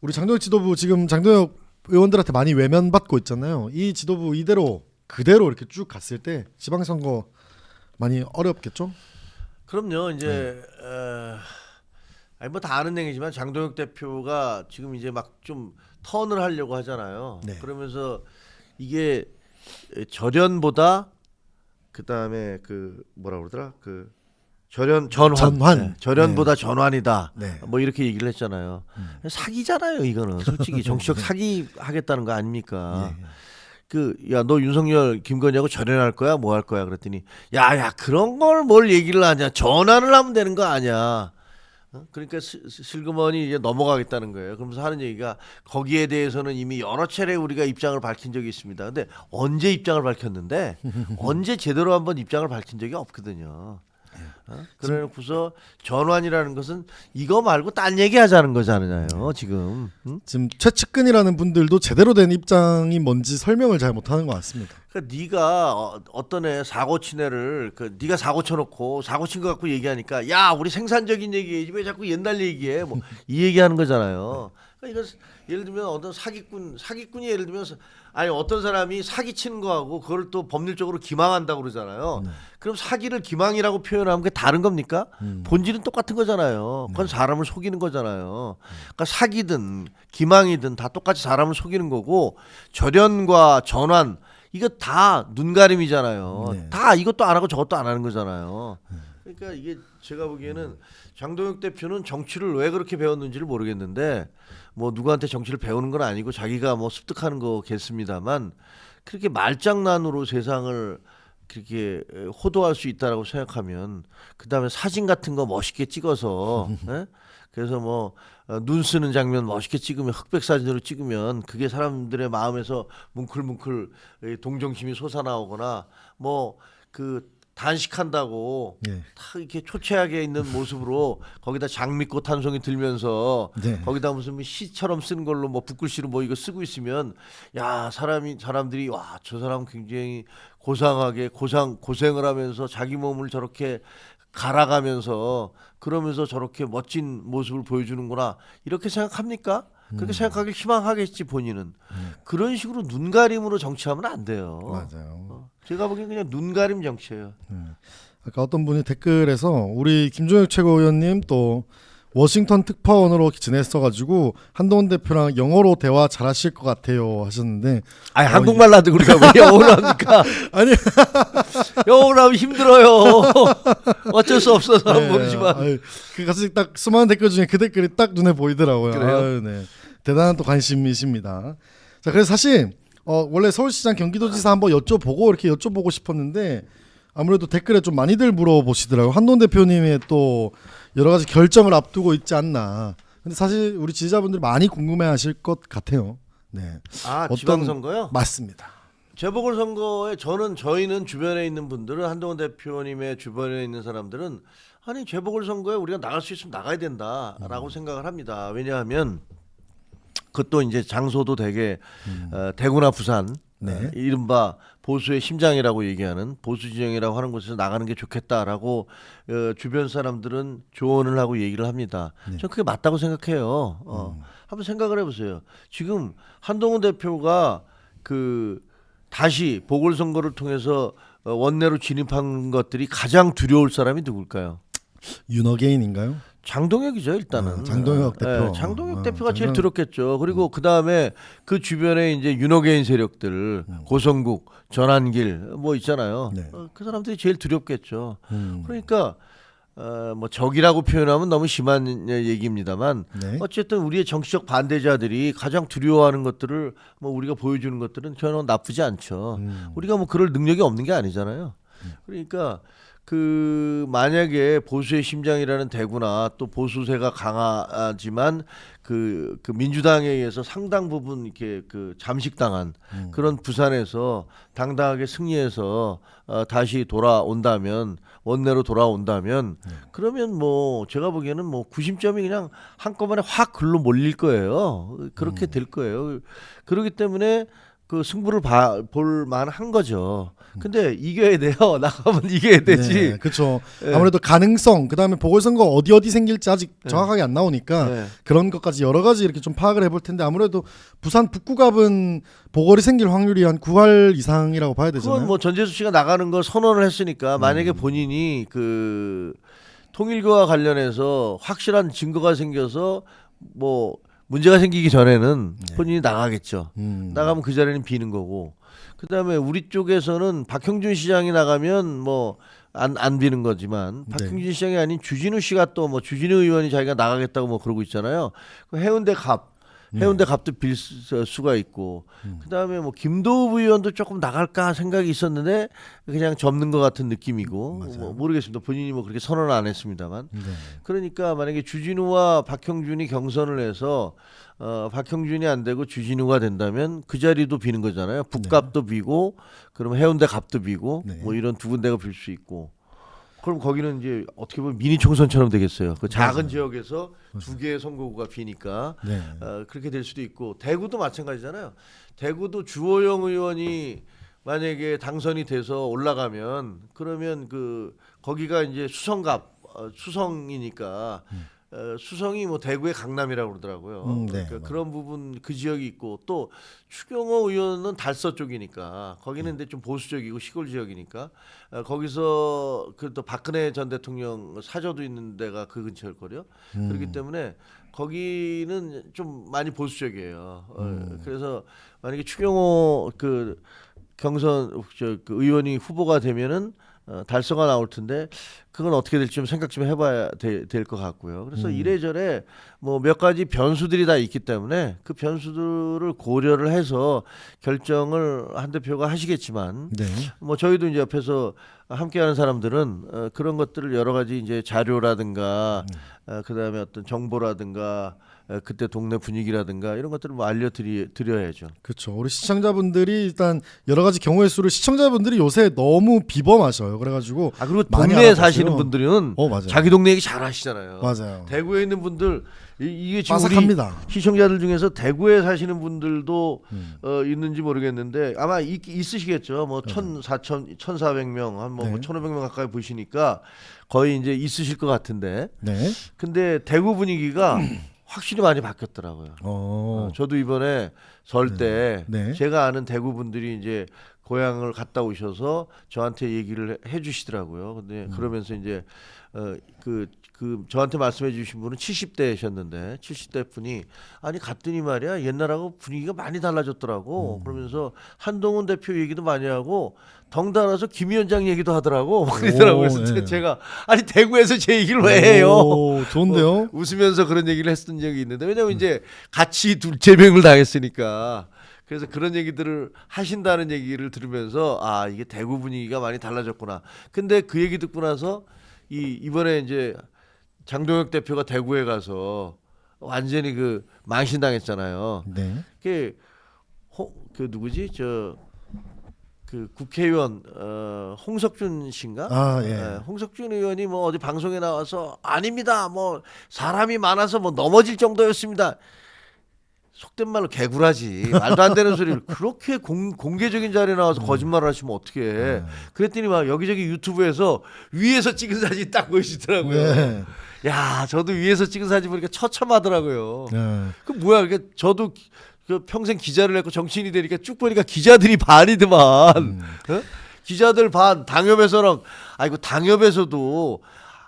우리 장동혁 지도부 지금 장동혁 의원들한테 많이 외면받고 있잖아요. 이 지도부 이대로 그대로 이렇게 쭉 갔을 때 지방선거 많이 어렵겠죠? 그럼요. 이제 아니 뭐 다 아는 얘기지만 장동혁 대표가 지금 이제 막 좀 턴을 하려고 하잖아요. 네. 그러면서 이게 절연보다 그다음에 그 뭐라 그러더라? 그 전환. 네. 절연보다 전환이다. 네. 뭐 이렇게 얘기를 했잖아요. 사기잖아요, 이거는. 솔직히 정치적 사기 하겠다는 거 아닙니까? 예. 그 야 너 윤석열 김건희하고 절연할 거야 뭐 할 거야 그랬더니 야야 그런 걸 뭘 얘기를 하냐 전환을 하면 되는 거 아니야. 그러니까 슬그머니 이제 넘어가겠다는 거예요. 그러면서 하는 얘기가 거기에 대해서는 이미 여러 차례 우리가 입장을 밝힌 적이 있습니다. 근데 언제 입장을 밝혔는데 언제 제대로 한번 입장을 밝힌 적이 없거든요. 그래놓고서 전환이라는 것은 이거 말고 딴 얘기하자는 거잖아요. 지금. 응? 지금 최측근이라는 분들도 제대로 된 입장이 뭔지 설명을 잘 못하는 것 같습니다. 그러니까 네가 어떤 애 사고 친 애를 네가 사고 쳐놓고 사고 친 거 갖고 얘기하니까 야 우리 생산적인 얘기해야지 왜 자꾸 옛날 얘기해 뭐 이 얘기하는 거잖아요. 그러니까 이거 예를 들면 어떤 사기꾼이 예를 들면 아니 어떤 사람이 사기 치는 거하고 그걸 또 법률적으로 기망한다고 그러잖아요. 그럼 사기를 기망이라고 표현하면 그게 다른 겁니까? 본질은 똑같은 거잖아요. 그건 사람을 속이는 거잖아요. 그러니까 사기든 기망이든 다 똑같이 사람을 속이는 거고 절연과 전환 이거 다 눈가림이잖아요. 네. 다 이것도 안 하고 저것도 안 하는 거잖아요. 그러니까 이게 제가 보기에는 장동혁 대표는 정치를 왜 그렇게 배웠는지를 모르겠는데 뭐 누구한테 정치를 배우는 건 아니고 자기가 뭐 습득하는 거겠습니다만 그렇게 말장난으로 세상을 그렇게 호도할 수 있다라고 생각하면 그 다음에 사진 같은 거 멋있게 찍어서 예? 그래서 뭐 눈 쓰는 장면 멋있게 찍으면 흑백 사진으로 찍으면 그게 사람들의 마음에서 뭉클뭉클 동정심이 솟아나오거나 뭐 그 단식한다고 네. 다 이렇게 초췌하게 있는 모습으로 거기다 장미꽃 한 송이 들면서 네. 거기다 무슨 시처럼 쓰는 걸로 뭐 붓글씨로 뭐 이거 쓰고 있으면 야 사람들이 와 저 사람 굉장히 고상하게 고생을 하면서 자기 몸을 저렇게 갈아가면서 그러면서 저렇게 멋진 모습을 보여주는구나 이렇게 생각합니까? 그렇게 생각하길 희망하겠지 본인은. 그런 식으로 눈가림으로 정치하면 안 돼요. 맞아요. 제가 보기엔 그냥 눈가림 정치예요. 아까 어떤 분이 댓글에서 우리 김종혁 최고위원님 또 워싱턴 특파원으로 지냈어가지고 한동훈 대표랑 영어로 대화 잘하실 것 같아요 하셨는데 아니 한국말 나도 우리가 왜 영어로 합니까? 아니 영어로 하면 힘들어요. 어쩔 수 없어서 네, 모르지만. 그 가서 딱 수많은 댓글 중에 그 댓글이 딱 눈에 보이더라고요. 그래요? 아유, 네. 대단한 또 관심이십니다. 자, 그래서 사실 원래 서울시장 경기도지사 한번 여쭤보고 이렇게 여쭤보고 싶었는데 아무래도 댓글에 좀 많이들 물어보시더라고요. 한동훈 대표님의 또 여러 가지 결정을 앞두고 있지 않나. 근데 사실 우리 지지자분들 많이 궁금해하실 것 같아요. 네, 아 어떤- 지방선거요? 맞습니다. 재보궐선거에 저희는 주변에 있는 분들은 한동훈 대표님의 주변에 있는 사람들은 아니 재보궐선거에 우리가 나갈 수 있으면 나가야 된다라고 생각을 합니다. 왜냐하면 그것도 이제 장소도 되게 대구나 부산 네. 이른바 보수의 심장이라고 얘기하는 보수 진영이라고 하는 곳에서 나가는 게 좋겠다라고 주변 사람들은 조언을 하고 얘기를 합니다. 저는 그게 맞다고 생각해요. 한번 생각을 해보세요. 지금 한동훈 대표가 다시 보궐선거를 통해서 원내로 진입한 것들이 가장 두려울 사람이 누굴까요? 윤어게인인가요? 장동혁이죠 일단은. 장동혁 대표. 장동혁 대표가 제일 장동혁- 두렵겠죠. 그리고 그 다음에 그 주변에 이제 윤호개인 세력들, 고성국, 전환길 뭐 있잖아요. 네. 그 사람들이 제일 두렵겠죠. 그러니까 뭐 적이라고 표현하면 너무 심한 얘기입니다만 네. 어쨌든 우리의 정치적 반대자들이 가장 두려워하는 것들을 뭐 우리가 보여주는 것들은 전혀 나쁘지 않죠. 우리가 뭐 그럴 능력이 없는 게 아니잖아요. 그러니까 만약에 보수의 심장이라는 대구나 또 보수세가 강하지만 그 민주당에 의해서 상당 부분 이렇게 잠식당한 그런 부산에서 당당하게 승리해서 다시 돌아온다면 원내로 돌아온다면 그러면 뭐 제가 보기에는 뭐 구심점이 그냥 한꺼번에 확 글로 몰릴 거예요. 그렇게 될 거예요. 그렇기 때문에 그 승부를 볼 만한 거죠. 근데 이겨야 돼요. 나가면 이겨야 되지. 네, 그렇죠. 네. 아무래도 가능성, 그다음에 보궐선거 어디 생길지 아직 정확하게 안 나오니까 네. 그런 것까지 여러 가지 이렇게 좀 파악을 해볼 텐데 아무래도 부산 북구갑은 보궐이 생길 확률이 한 9할 이상이라고 봐야 되잖아요. 그건 뭐 전재수 씨가 나가는 걸 선언을 했으니까 만약에 본인이 그 통일교와 관련해서 확실한 증거가 생겨서 뭐 문제가 생기기 전에는 본인이 나가겠죠. 나가면 그 자리는 비는 거고. 그다음에 우리 쪽에서는 박형준 시장이 나가면 뭐 안 비는 거지만 박형준 시장이 아닌 주진우 씨가 또 뭐 주진우 의원이 자기가 나가겠다고 뭐 그러고 있잖아요. 그 해운대 갑도 빌 수가 있고 그다음에 뭐 김도읍 의원도 조금 나갈까 생각이 있었는데 그냥 접는 것 같은 느낌이고 뭐 모르겠습니다. 본인이 뭐 그렇게 선언을 안 했습니다만 그러니까 만약에 주진우와 박형준이 경선을 해서 박형준이 안 되고 주진우가 된다면 그 자리도 비는 거잖아요. 북갑도 비고 그러면 해운대 갑도 비고 뭐 이런 두 군데가 빌 수 있고 그럼 거기는 이제 어떻게 보면 미니 총선처럼 되겠어요. 그 작은 지역에서 두 개의 선거구가 비니까 그렇게 될 수도 있고 대구도 마찬가지잖아요. 대구도 주호영 의원이 만약에 당선이 돼서 올라가면 그러면 그 거기가 이제 수성이니까 수성이 뭐 대구의 강남이라고 그러더라고요. 그러니까 그런 부분 그 지역이 있고 또 추경호 의원은 달서 쪽이니까 거기는 근데 좀 보수적이고 시골 지역이니까 거기서 그 또 박근혜 전 대통령 사저도 있는 데가 그 근처일 거요. 그렇기 때문에 거기는 좀 많이 보수적이에요. 그래서 만약에 추경호 그 경선 그 의원이 후보가 되면은 달성가 나올 텐데 그건 어떻게 될지 좀 생각 좀 해봐야 될 것 같고요. 그래서 이래저래 뭐 몇 가지 변수들이 다 있기 때문에 그 변수들을 고려를 해서 결정을 한 대표가 하시겠지만 뭐 저희도 이제 옆에서 함께하는 사람들은 그런 것들을 여러 가지 이제 자료라든가 그다음에 어떤 정보라든가 그때 동네 분위기라든가 이런 것들을 뭐 알려드려야죠. 그렇죠. 우리 시청자분들이 일단 여러 가지 경우의 수를 시청자분들이 요새 너무 비범하셔요. 그래가지고 그리고 많이 동네에 알아보세요. 사시는 분들은 맞아요. 자기 동네 얘기 잘 하시잖아요. 맞아요. 대구에 있는 분들 이게 지금 빠삭합니다. 우리 시청자들 중에서 대구에 사시는 분들도 있는지 모르겠는데 아마 있으시겠죠. 뭐 1,400명 한 뭐 1,500명 가까이 보시니까 거의 이제 있으실 것 같은데. 근데 대구 분위기가 확실히 많이 바뀌었더라고요. 저도 이번에 설 때 제가 아는 대구 분들이 이제 고향을 갔다 오셔서 저한테 얘기를 해주시더라고요. 근데 그러면서 이제 그 저한테 말씀해 주신 분은 70대셨는데 70대 분이 아니 갔더니 말이야 옛날하고 분위기가 많이 달라졌더라고. 그러면서 한동훈 대표 얘기도 많이 하고 덩달아서 김 위원장 얘기도 하더라고. 그러더라고요. 그래서 제가 아니 대구에서 제 얘기를 왜 해요? 좋은데요? 웃으면서 그런 얘기를 했던 적이 있는데 왜냐면 이제 같이 제명을 당했으니까. 그래서 그런 얘기들을 하신다는 얘기를 들으면서 이게 대구 분위기가 많이 달라졌구나. 근데 그 얘기 듣고 나서 이번에 이제 장동혁 대표가 대구에 가서 완전히 그 망신당했잖아요. 그 누구지 그 국회의원 홍석준 씨인가? 홍석준 의원이 뭐 어디 방송에 나와서 아닙니다. 뭐 사람이 많아서 뭐 넘어질 정도였습니다. 속된 말로 개구라지 말도 안 되는 소리를 그렇게 공개적인 자리에 나와서 거짓말을 하시면 어떡해. 그랬더니 막 여기저기 유튜브에서 위에서 찍은 사진 딱 보여주더라고요. 야 저도 위에서 찍은 사진 보니까 처참하더라고요. 그 뭐야 그러니까 저도 그 평생 기자를 했고 정치인이 되니까 쭉 보니까 기자들이 반이더만. 기자들 반 당협에서랑 아이고 당협에서도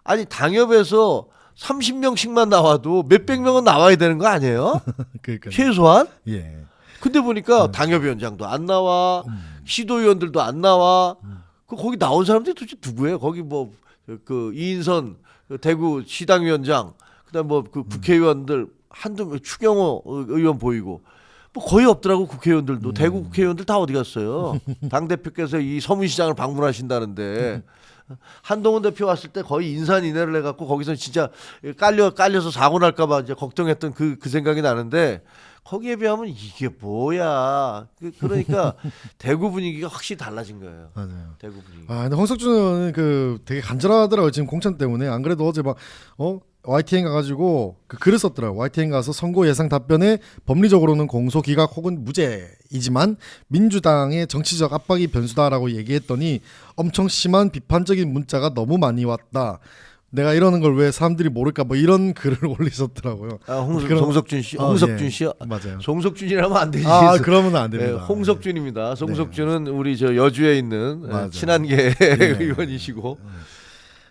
아니 당협에서 30명씩만 나와도 몇백 명은 나와야 되는 거 아니에요? 최소한? 근데 보니까 당협위원장도 안 나와, 시도위원들도 안 나와. 거기 나온 사람들이 도대체 누구예요? 거기 뭐 그 이인선 대구 시당위원장, 그다음 뭐 그 국회의원들 한두 추경호 의원 보이고. 뭐 거의 없더라고 국회의원들도. 대구 국회의원들 다 어디 갔어요? 당 대표께서 이 서문시장을 방문하신다는데. 한동훈 대표 왔을 때 거의 인산인해를 해갖고 거기서 진짜 깔려서 사고 날까봐 이제 걱정했던 그 생각이 나는데 거기에 비하면 이게 뭐야? 그러니까 대구 분위기가 확실히 달라진 거예요. 맞아요. 대구 분위기. 근데 홍석준 의원은 그 되게 간절하더라고요. 지금 공천 때문에 안 그래도 어제 막 YTN 가가지고 그 글을 썼더라고. YTN 가서 선거 예상 답변에 법리적으로는 공소 기각 혹은 무죄이지만 민주당의 정치적 압박이 변수다라고 얘기했더니 엄청 심한 비판적인 문자가 너무 많이 왔다. 내가 이러는 걸 왜 사람들이 모를까 뭐 이런 글을 올리셨더라고요. 송석준 씨, 홍석준 예. 씨요. 맞아요. 송석준이라면 안 되지. 그러면 안 됩니다. 홍석준입니다. 송석준은 우리 저 여주에 있는 맞아요. 친한계 네. 의원이시고.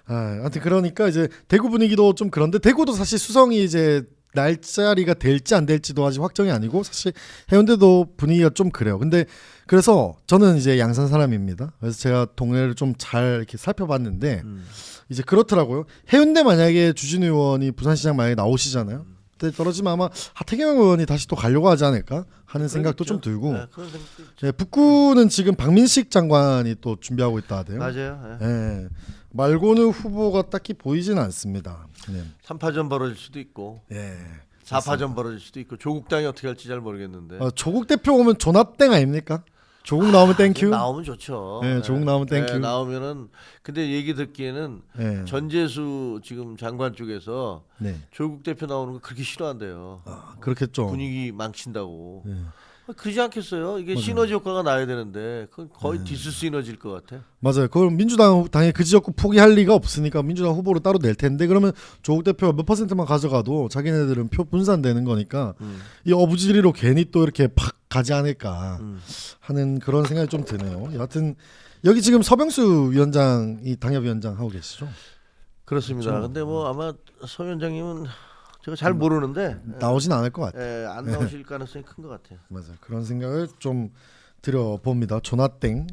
아무튼 그러니까 이제 대구 분위기도 좀 그런데 대구도 사실 수성이 이제 날짜리가 될지 안 될지도 아직 확정이 아니고 사실 해운대도 분위기가 좀 그래요. 근데 그래서 저는 이제 양산 사람입니다. 그래서 제가 동네를 좀 잘 이렇게 살펴봤는데 이제 그렇더라고요. 해운대 만약에 주진우 의원이 부산시장 만약에 나오시잖아요. 그때 떨어지면 아마 하태경 의원이 다시 또 가려고 하지 않을까 하는 생각도 좀 들고. 네, 그런 생각도 있죠. 예, 북구는 지금 박민식 장관이 또 준비하고 있다 하대요. 맞아요. 예. 예. 말고는 후보가 딱히 보이지는 않습니다. 네. 3파전 벌어질 수도 있고 예. 4파전 벌어질 수도 있고 조국당이 어떻게 할지 잘 모르겠는데. 조국 대표 오면 조나땡 아닙니까? 조국 나오면 땡큐. 나오면 좋죠. 네, 조국 나오면 땡큐. 나오면은 근데 얘기 듣기에는 네. 전재수 지금 장관 쪽에서 네. 조국 대표 나오는 거 그렇게 싫어한대요. 그렇겠죠. 분위기 망친다고. 네. 그러지 않겠어요? 이게 시너지 효과가 나야 되는데 그건 거의 디스 시너지일 것 같아. 맞아요. 그걸 민주당 당에 그 지역구 포기할 리가 없으니까 민주당 후보를 따로 낼 텐데 그러면 조국 대표가 몇 퍼센트만 가져가도 자기네들은 표 분산되는 거니까 이 어부지리로 괜히 또 이렇게 팍 가지 않을까 하는 그런 생각이 좀 드네요. 여하튼 여기 지금 서병수 위원장이 당협위원장 하고 계시죠? 그렇습니다. 근데 뭐 아마 서 위원장님은 제가 잘 모르는데 나오진 않을 것 같아요. 안 나오실 가능성이 큰 것 같아요. 맞아요. 그런 생각을 좀 드려봅니다. 조나땡.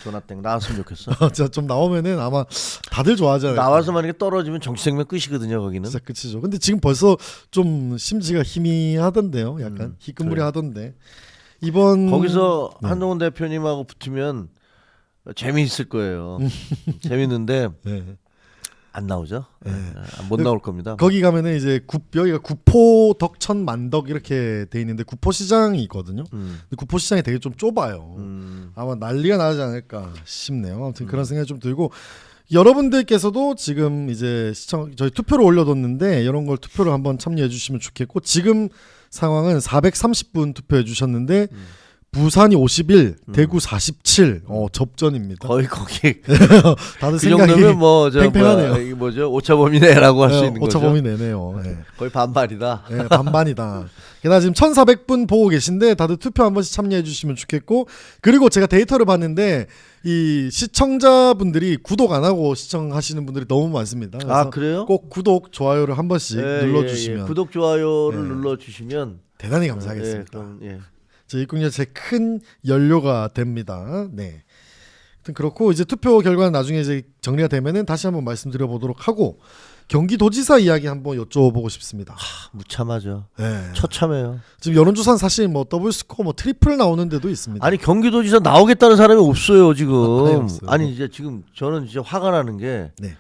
조나땡 나왔으면 좋겠어. 진짜 좀 나오면은 아마 다들 좋아하잖아요. 나와서 만약에 떨어지면 정치 생명 끝이거든요. 거기는. 진짜 끝이죠. 근데 지금 벌써 좀 심지가 희미하던데요. 약간 희끈무리하던데. 이번 거기서 한동훈 대표님하고 붙으면 재미있을 거예요. 재밌는데 네. 안 나오죠. 못 나올 겁니다. 거기 가면은 이제 여기가 구포 덕천 만덕 이렇게 돼 있는데 구포시장이 있거든요. 근데 구포시장이 되게 좀 좁아요. 아마 난리가 나지 않을까 싶네요. 아무튼 그런 생각이 좀 들고 여러분들께서도 지금 이제 저희 투표를 올려뒀는데 이런 걸 투표를 한번 참여해 주시면 좋겠고 지금 상황은 430분 투표해 주셨는데 부산이 51, 대구 47 접전입니다. 거의 거기 다들 그 생각이 정도면 뭐저 팽팽하네요. 이게 뭐죠? 오차범위네라고 할 수 있는 거죠. 오차범위 내네요. 네. 거의 반반이다. 네, 반반이다. 게다가 지금 1,400분 보고 계신데 다들 투표 한 번씩 참여해 주시면 좋겠고 그리고 제가 데이터를 봤는데 이 시청자분들이 구독 안 하고 시청하시는 분들이 너무 많습니다. 그래서 그래요? 꼭 구독, 좋아요를 한 번씩 눌러주시면 구독 좋아요를 눌러주시면 대단히 감사하겠습니다. 그럼, 제 입국료 제 큰 연료가 됩니다. 네. 아무튼 그렇고 이제 투표 결과는 나중에 이제 정리가 되면은 다시 한번 말씀드려보도록 하고 경기도지사 이야기 한번 여쭤보고 싶습니다. 무참하죠. 네. 처참해요. 지금 여론조사는 사실 뭐 더블 스코어 뭐 트리플 나오는 데도 있습니다. 아니 경기도지사 나오겠다는 사람이 없어요 지금. 아예 없어요. 아니 이제 지금 저는 진짜 화가 나는 게 네.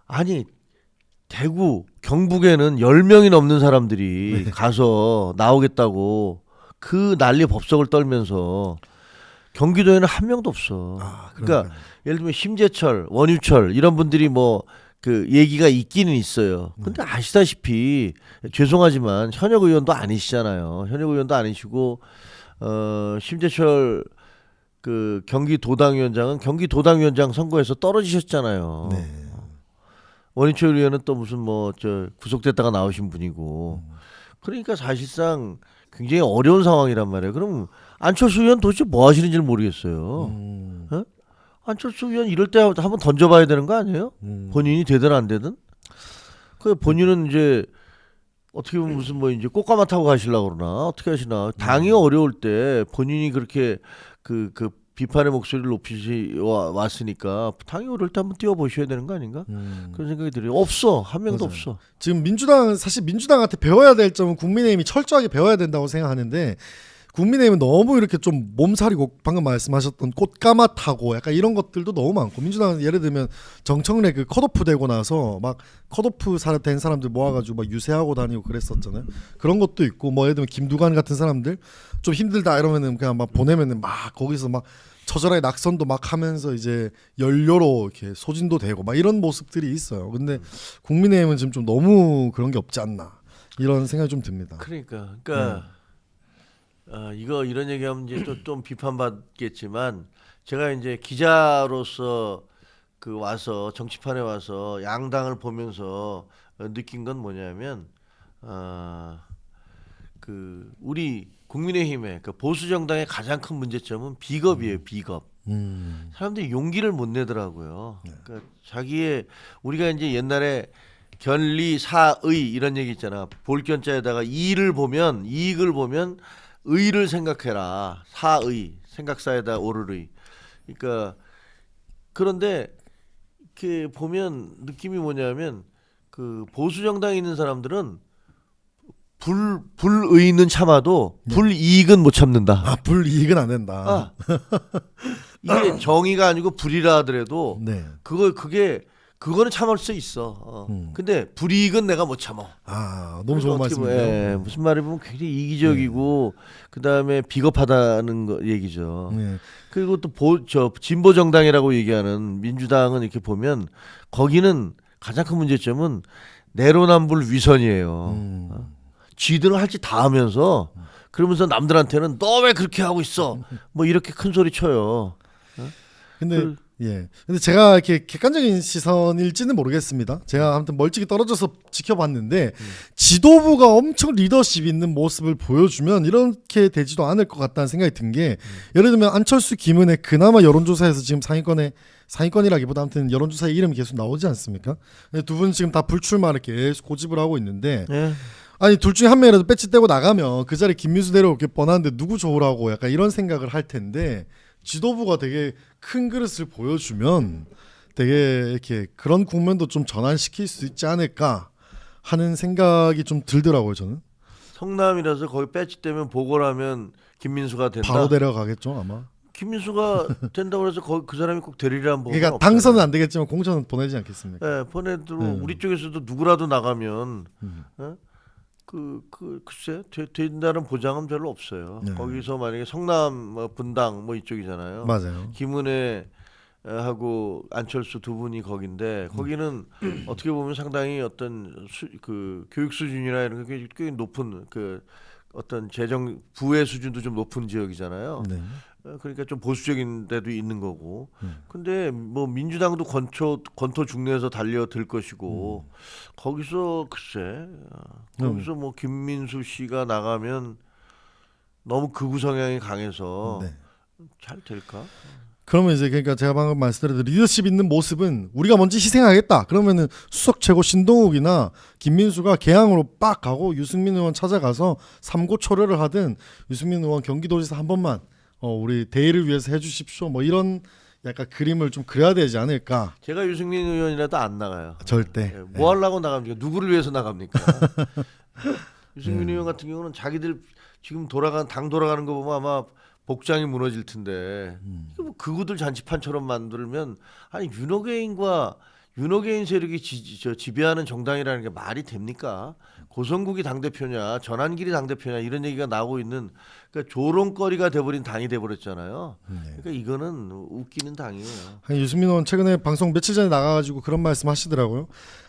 아니 대구 경북에는 10명이 넘는 사람들이 가서 나오겠다고 그 난리 법석을 떨면서 경기도에는 한 명도 없어. 그러니까 예를 들면 심재철, 원유철 이런 분들이 뭐 그 얘기가 있기는 있어요. 근데 아시다시피 죄송하지만 현역 의원도 아니시잖아요. 현역 의원도 아니시고 심재철 그 경기도당위원장은 경기도당위원장 선거에서 떨어지셨잖아요. 네. 원희철 의원은 또 무슨 뭐 저 구속됐다가 나오신 분이고 그러니까 사실상 굉장히 어려운 상황이란 말이에요. 그럼 안철수 의원 도대체 뭐 하시는지를 모르겠어요. 어? 안철수 의원 이럴 때 한번 던져봐야 되는 거 아니에요? 본인이 되든 안 되든. 그 본인은 이제 어떻게 보면 무슨 뭐 이제 꽃가마 타고 가시려고 그러나 어떻게 하시나. 당이 어려울 때 본인이 그렇게 그 비판의 목소리를 높이시 왔으니까 당이 어려울 때 한번 띄워보셔야 되는 거 아닌가? 그런 생각이 들어요. 없어. 한 명도 맞아요. 없어. 지금 민주당은 사실 민주당한테 배워야 될 점은 국민의힘이 철저하게 배워야 된다고 생각하는데 국민의힘은 너무 이렇게 좀 몸살이고 방금 말씀하셨던 꽃가마 타고 약간 이런 것들도 너무 많고 민주당은 예를 들면 정청래 그 컷오프 되고 나서 막 컷오프 된 사람들 모아가지고 막 유세하고 다니고 그랬었잖아요. 그런 것도 있고 뭐 예를 들면 김두관 같은 사람들 좀 힘들다 이러면은 그냥 막 보내면은 막 거기서 막 처절하게 낙선도 막 하면서 이제 연료로 이렇게 소진도 되고 막 이런 모습들이 있어요. 근데 국민의힘은 지금 좀 너무 그런 게 없지 않나 이런 생각이 좀 듭니다. 그러니까 이거 이런 얘기하면 이제 또 좀 비판받겠지만 제가 이제 기자로서 그 와서 정치판에 와서 양당을 보면서 느낀 건 뭐냐면 그 우리 국민의힘의 그 보수 정당의 가장 큰 문제점은 비겁이에요. 비겁. 사람들이 용기를 못 내더라고요. 그러니까 자기의 우리가 이제 옛날에 견리 사의 이런 얘기 있잖아. 볼견자에다가 이익을 보면 의를 생각해라. 사의 생각사에다 오르의. 그러니까 그런데 이렇게 보면 느낌이 뭐냐면 그 보수 정당에 있는 사람들은 불의는 참아도 불이익은 못 참는다. 아 불이익은 안 된다. 이게 정의가 아니고 불이라 하더라도 네. 그거는 참을 수 있어. 근데 불이익은 내가 못 참어. 아 너무 좋은 어떻게 보면, 말씀이네요. 무슨 말을 보면 굉장히 이기적이고 그 다음에 비겁하다는 거 얘기죠. 네. 그리고 또 진보 정당이라고 얘기하는 민주당은 이렇게 보면 거기는 가장 큰 문제점은 내로남불 위선이에요. 쥐들은 할 짓 다 하면서 그러면서 남들한테는 너 왜 그렇게 하고 있어? 뭐 이렇게 큰 소리 쳐요. 근데 근데 제가 이렇게 객관적인 시선일지는 모르겠습니다. 제가 아무튼 멀찍이 떨어져서 지켜봤는데 지도부가 엄청 리더십 있는 모습을 보여주면 이렇게 되지도 않을 것 같다는 생각이 든 게 예를 들면 안철수 김은혜 그나마 여론조사에서 지금 상위권이라기보다 아무튼 여론조사에 이름이 계속 나오지 않습니까? 두 분 지금 다 불출마를 계속 고집을 하고 있는데 아니 둘 중에 한 명이라도 배치 떼고 나가면 그 자리에 김민수 내려올 게 뻔한데 누구 좋으라고 약간 이런 생각을 할 텐데 지도부가 되게 큰 그릇을 보여주면 되게 이렇게 그런 국면도 좀 전환시킬 수 있지 않을까 하는 생각이 좀 들더라고요 저는. 성남이라서 거기 배치 때문에 보고를 하면 김민수가 된다. 바로 데려가겠죠 아마. 김민수가 된다고 해서 거기 그 사람이 꼭 데리라는 법은 그러니까 없잖아요. 당선은 안 되겠지만 공천은 보내지 않겠습니까? 네, 보내도 우리 쪽에서도 누구라도 나가면 글쎄 된다는 보장은 별로 없어요. 거기서 만약에 성남 뭐 분당 뭐 이쪽이잖아요. 맞아요. 김은혜 하고 안철수 두 분이 거긴데 거기는 어떻게 보면 상당히 어떤 그 교육 수준이나 이런 게 꽤 높은 그 어떤 재정 부의 수준도 좀 높은 지역이잖아요. 네. 그러니까 좀 보수적인 데도 있는 거고. 근데 뭐 민주당도 권토 중내에서 달려들 것이고 거기서 글쎄 거기서 뭐 김민수 씨가 나가면 너무 극우 성향이 강해서 잘 될까? 그러면 이제 그러니까 제가 방금 말씀드린 리더십 있는 모습은 우리가 먼저 희생하겠다. 그러면은 수석 최고 신동욱이나 김민수가 개항으로 빡 가고 유승민 의원 찾아가서 삼고초려를 하든 유승민 의원 경기도지사 한 번만 우리 대의를 위해서 해주십시오. 뭐 이런 약간 그림을 좀 그려야 되지 않을까. 제가 유승민 의원이라도 안 나가요. 절대. 뭐 하려고 나갑니까? 누구를 위해서 나갑니까? 유승민 의원 같은 경우는 자기들 지금 당 돌아가는 거 보면 아마 복장이 무너질 텐데 이거 뭐 극우들 잔치판처럼 만들면 아니 윤호개인 세력이 지배하는 정당이라는 게 말이 됩니까? 고성국이 당대표냐 전환길이 당대표냐 이런 얘기가 나오고 있는 그러니까 조롱거리가 돼버린 당이 돼버렸잖아요. 그러니까 이거는 웃기는 당이에요. 유승민 의원 최근에 방송 며칠 전에 나가가지고 그런 말씀 하시더라고요.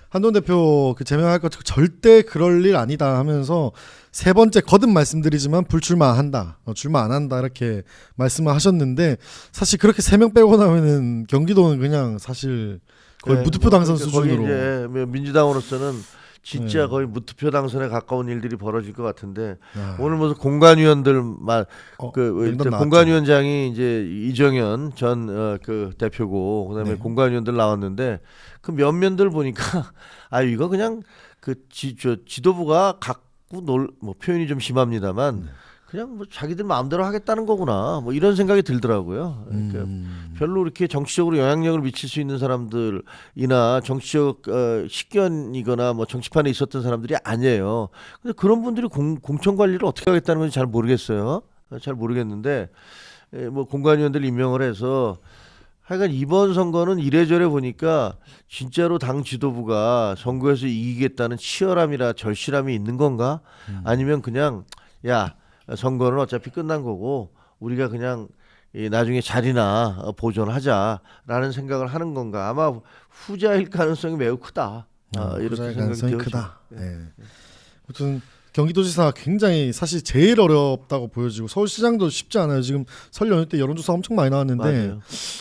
한동 대표 그 제명할 것 절대 그럴 일 아니다 하면서 세 번째 거듭 말씀드리지만 불출마한다, 출마 안 한다 이렇게 말씀을 하셨는데 사실 그렇게 3명 빼고 나면은 경기도는 그냥 사실 거의 무투표 당선 수준으로. 거기 이제 민주당으로서는 진짜 거의 무투표 당선에 가까운 일들이 벌어질 것 같은데 오늘 무슨 공관위원들 공관위원장이 이제 이정현 전 그 대표고 그다음에 공관위원들 나왔는데 그 면면들 보니까 아 이거 그냥 그 지도부가 갖고 뭐 표현이 좀 심합니다만 그냥 뭐 자기들 마음대로 하겠다는 거구나 뭐 이런 생각이 들더라고요. 그러니까 별로 이렇게 정치적으로 영향력을 미칠 수 있는 사람들이나 정치적 식견이거나 뭐 정치판에 있었던 사람들이 아니에요. 근데 그런 분들이 공천 관리를 어떻게 하겠다는 건지 잘 모르겠어요. 잘 모르겠는데 뭐 공관위원들 임명을 해서 하여간 이번 선거는 이래저래 보니까 진짜로 당 지도부가 선거에서 이기겠다는 치열함이라 절실함이 있는 건가? 아니면 그냥 야 선거는 어차피 끝난 거고 우리가 그냥 나중에 자리나 보존하자라는 생각을 하는 건가? 아마 후자일 가능성이 매우 크다. 이렇게 후자의 생각이 가능성이 되어지죠. 크다. 네. 아무튼 경기도지사 굉장히 사실 제일 어렵다고 보여지고 서울시장도 쉽지 않아요. 지금 설 연휴 때 여론조사 엄청 많이 나왔는데 맞아요.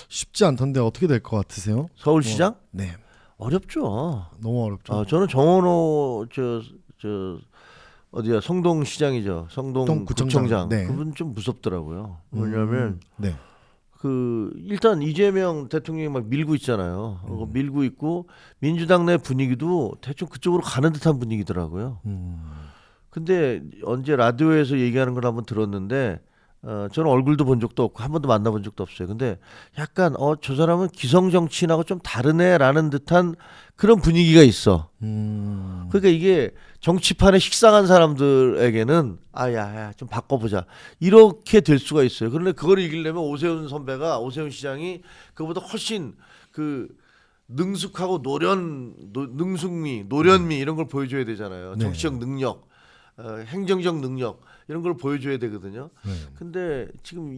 쉽지 않던데 어떻게 될 것 같으세요? 서울시장 네, 어렵죠. 너무 어렵죠. 저는 정원호 어디야 성동시장이죠. 성동구청장. 구청장. 네. 그분 좀 무섭더라고요. 왜냐하면 네. 일단 이재명 대통령이 막 밀고 있잖아요. 밀고 있고 민주당 내 분위기도 대충 그쪽으로 가는 듯한 분위기더라고요. 근데 언제 라디오에서 얘기하는 걸 한번 들었는데 저는 얼굴도 본 적도 없고 한 번도 만나본 적도 없어요. 근데 약간 저 사람은 기성 정치인하고 좀 다르네라는 듯한 그런 분위기가 있어. 그러니까 이게 정치판에 식상한 사람들에게는 아야 좀 바꿔보자 이렇게 될 수가 있어요. 그런데 그걸 이기려면 오세훈 시장이 그보다 훨씬 그 능숙하고 노련미 이런 걸 보여줘야 되잖아요. 네. 정치적 능력, 행정적 능력 이런 걸 보여줘야 되거든요. 근데 지금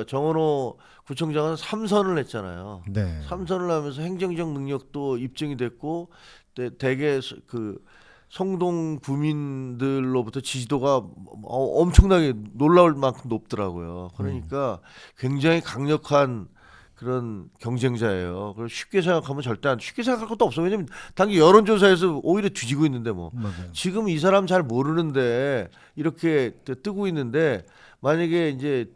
정원호 구청장은 3선을 했잖아요. 네. 3선을 하면서 행정적 능력도 입증이 됐고 대개 그 성동 구민들로부터 지지도가 엄청나게 놀라울 만큼 높더라고요. 그러니까 굉장히 강력한 그런 경쟁자예요. 그걸 쉽게 생각하면 쉽게 생각할 것도 없어. 왜냐면 당연히 여론조사에서 오히려 뒤지고 있는데 뭐. 맞아요. 지금 이 사람 잘 모르는데 이렇게 뜨고 있는데 만약에 이제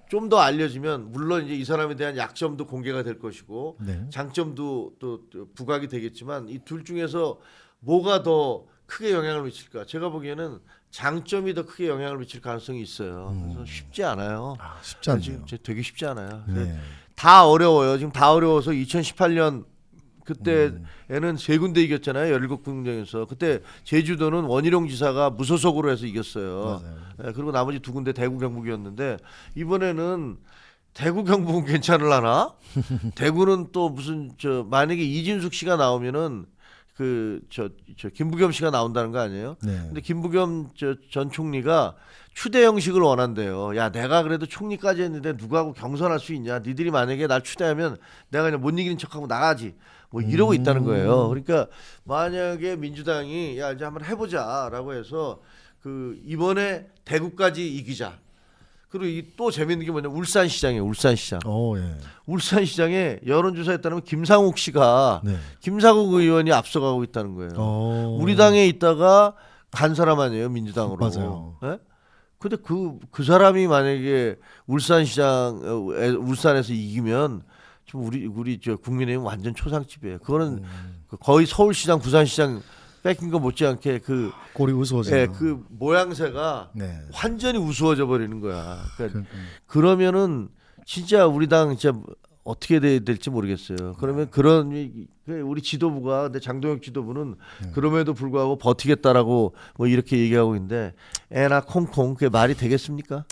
좀 더 알려지면 물론 이제 이 사람에 대한 약점도 공개가 될 것이고 네. 장점도 또 부각이 되겠지만 이 둘 중에서 뭐가 더 크게 영향을 미칠까? 제가 보기에는 장점이 더 크게 영향을 미칠 가능성이 있어요. 그래서 쉽지 않아요. 쉽지 않네요. 지금 되게 쉽지 않아요. 네. 다 어려워요. 지금 다 어려워서 2018년 그때에는 세 군데 이겼잖아요. 17군데에서. 그때 제주도는 원희룡 지사가 무소속으로 해서 이겼어요. 맞아요. 그리고 나머지 두 군데 대구 경북이었는데 이번에는 대구 경북은 괜찮을라나? 대구는 또 무슨 만약에 이진숙 씨가 나오면은 김부겸 씨가 나온다는 거 아니에요? 네. 근데 김부겸 전 총리가 추대 형식을 원한대요. 야, 내가 그래도 총리까지 했는데 누구하고 경선할 수 있냐? 니들이 만약에 날 추대하면 내가 그냥 못 이기는 척하고 나가지. 뭐 이러고 있다는 거예요. 그러니까 만약에 민주당이 야 이제 한번 해보자라고 해서 이번에 대구까지 이기자. 그리고 또 재밌는 게 뭐냐? 울산시장이에요. 울산시장. 예. 울산시장에 여론조사에 따르면 김상욱 씨가 네. 김상욱 의원이 앞서가고 있다는 거예요. 우리 당에 있다가 간 사람 아니에요, 민주당으로. 맞아요. 예? 근데 그 사람이 만약에 울산에서 이기면 좀 우리 국민의힘 완전 초상집이에요. 그거는 거의 서울시장, 부산시장 뺏긴 거 못지않게 꼴이 우스워져요. 그 모양새가 네. 완전히 우스워져 버리는 거야. 그러면은 진짜 우리 당 진짜 어떻게 될지 모르겠어요. 그러면 우리 지도부가 근데 장동혁 지도부는 그럼에도 불구하고 버티겠다라고 뭐 이렇게 얘기하고 있는데 애나 콩콩 그게 말이 되겠습니까?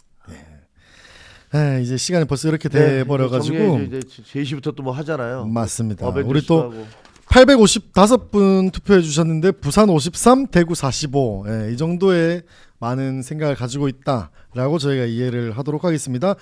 이제 시간이 벌써 이렇게 돼 버려가지고 이제 3시부터 또 뭐 하잖아요. 맞습니다. 우리 어벤져스도 또 하고. 855분 투표해 주셨는데 부산 53, 대구 45. 이 정도의 많은 생각을 가지고 있다라고 저희가 이해를 하도록 하겠습니다.